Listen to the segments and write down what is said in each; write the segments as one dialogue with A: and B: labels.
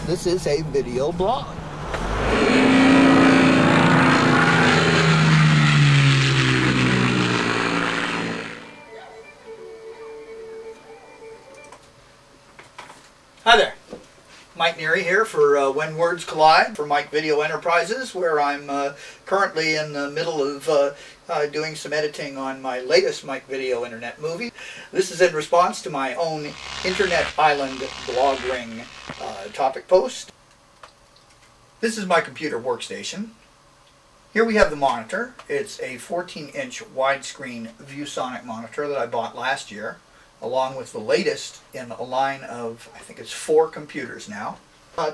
A: This is a video blog. Hi there. Mike Neary here for When Words Collide for Mike Video Enterprises, where I'm currently in the middle of doing some editing on my latest Mike Video Internet movie. This is in response to my own Internet Island blogring topic post. This is my computer workstation. Here we have the monitor. It's a 14-inch widescreen ViewSonic monitor that I bought last year, along with the latest in a line of, I think it's 4 computers now.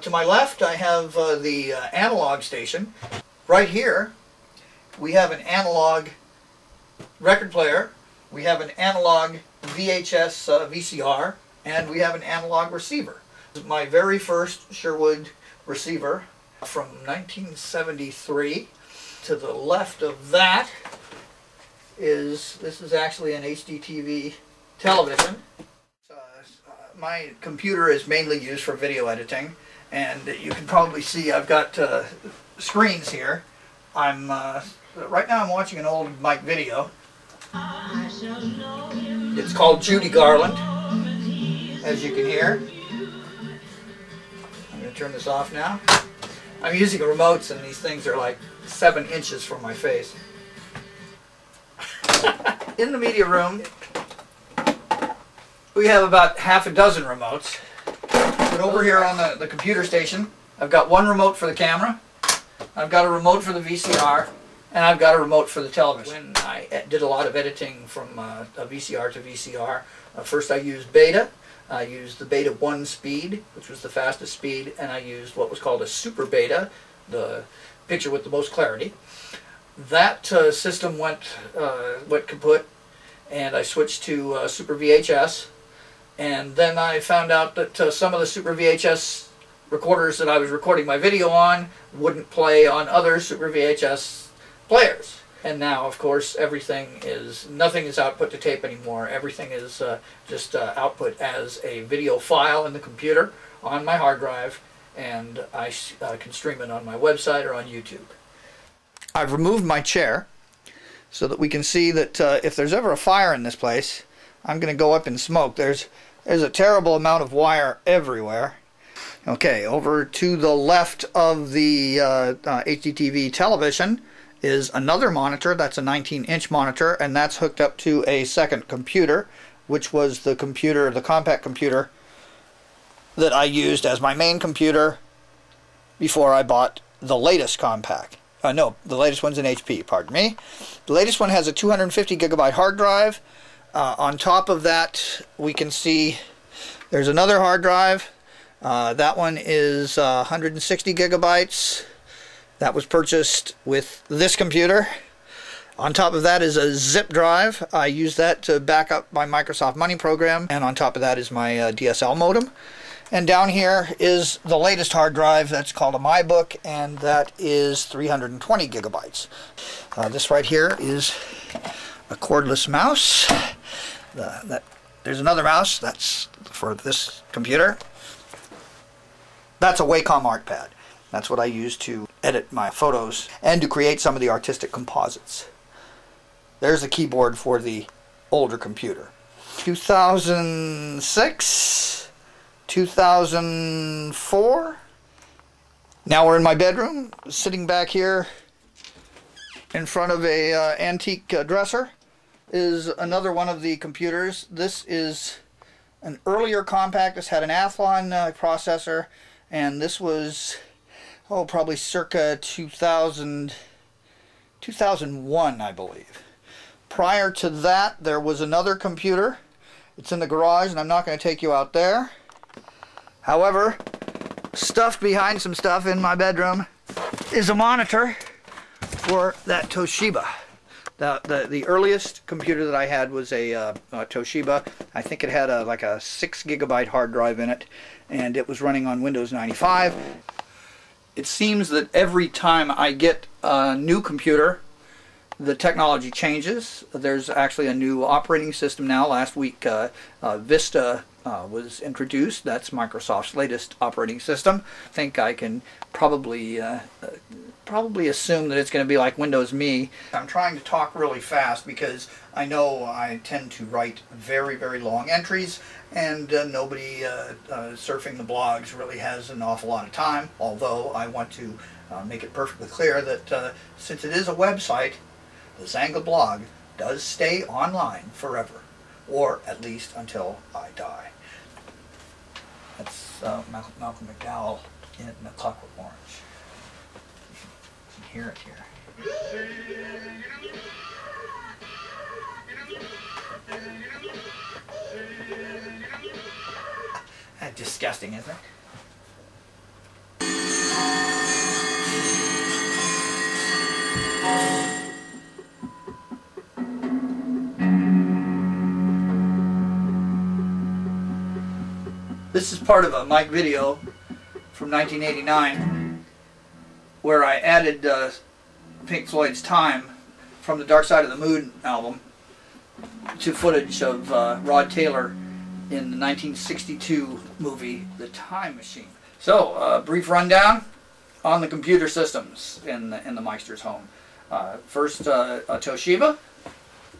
A: To my left I have the analog station. Right here we have an analog record player, we have an analog VHS VCR, and we have an analog receiver. This is my very first Sherwood receiver from 1973. To the left of that this is actually an HDTV television. My computer is mainly used for video editing, and you can probably see I've got screens here. Right now I'm watching an old Mike video. It's called Judy Garland, as you can hear. I'm going to turn this off now. I'm using remotes, and these things are like 7 inches from my face. In the media room we have about half a dozen remotes. But over here on the computer station, I've got one remote for the camera, I've got a remote for the VCR, and I've got a remote for the television. When I did a lot of editing from a VCR to VCR, first I used beta. I used the beta 1 speed, which was the fastest speed, and I used what was called a super beta, the picture with the most clarity. That system went kaput, and I switched to Super VHS. And then I found out that some of the Super VHS recorders that I was recording my video on wouldn't play on other Super VHS players. And now, of course, nothing is output to tape anymore. Everything is just output as a video file in the computer on my hard drive, and I can stream it on my website or on YouTube. I've removed my chair so that we can see that if there's ever a fire in this place, I'm going to go up in smoke. There's a terrible amount of wire everywhere. Okay, over to the left of the HDTV television is another monitor. That's a 19-inch monitor, and that's hooked up to a second computer, which was the compact computer that I used as my main computer before I bought the latest compact. No, the latest one's an HP, pardon me. The latest one has a 250 gigabyte hard drive. On top of that, we can see there's another hard drive. That one is 160 gigabytes. That was purchased with this computer. On top of that is a zip drive. I use that to back up my Microsoft Money program. And on top of that is my DSL modem. And down here is the latest hard drive. That's called a MyBook, and that is 320 gigabytes. This right here is a cordless mouse. There's another mouse. That's for this computer. That's a Wacom ArtPad. That's what I use to edit my photos and to create some of the artistic composites. There's a keyboard for the older computer. 2006, 2004. Now we're in my bedroom, sitting back here in front of a antique dresser is another one of the computers. This is an earlier compact. This had an Athlon processor, and this was probably circa 2001, I believe. Prior to that, there was another computer. It's in the garage, and I'm not going to take you out there. However, stuffed behind some stuff in my bedroom is a monitor for that Toshiba. The earliest computer that I had was a Toshiba. I think it had like a 6 gigabyte hard drive in it, and it was running on Windows 95. It seems that every time I get a new computer, the technology changes. There's actually a new operating system now. Last week, Vista was introduced. That's Microsoft's latest operating system. I think I can probably assume that it's going to be like Windows Me. I'm trying to talk really fast because I know I tend to write very, very long entries, and nobody surfing the blogs really has an awful lot of time, although I want to make it perfectly clear that since it is a website, the Zanga blog does stay online forever, or at least until I die. That's Malcolm McDowell in A Clockwork Orange. You can hear it here. That's disgusting, isn't it? This is part of a mic video from 1989 where I added Pink Floyd's Time from the Dark Side of the Moon album to footage of Rod Taylor in the 1962 movie The Time Machine. So, a brief rundown on the computer systems in the Meister's home. First, a Toshiba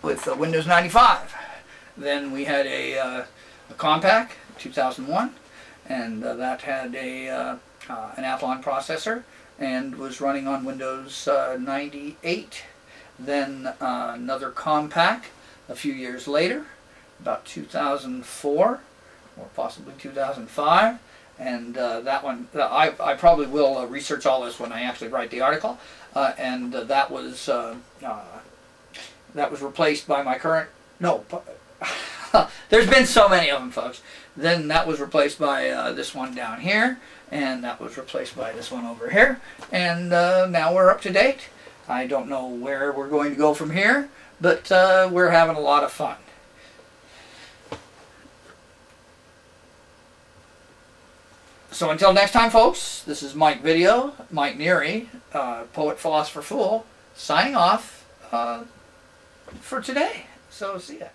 A: with Windows 95. Then we had a Compaq, 2001, and that had an Athlon processor and was running on Windows 98. Then another Compaq a few years later, about 2004 or possibly 2005, and that one I probably will research all this when I actually write the article, and that was replaced by my current there's been so many of them, folks. Then that was replaced by this one down here, and that was replaced by this one over here, and now we're up to date. I don't know where we're going to go from here, but we're having a lot of fun. So until next time, folks, this is Mike Neary, Poet, Philosopher, Fool, signing off for today. So see ya.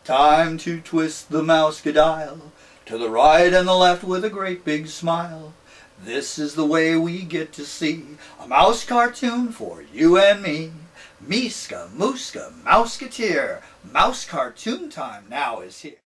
A: Time to twist the mouse dial to the right and the left with a great big smile. This is the way we get to see a mouse cartoon for you and me. Miska, Mooska, Mouseketeer, mouse cartoon time now is here.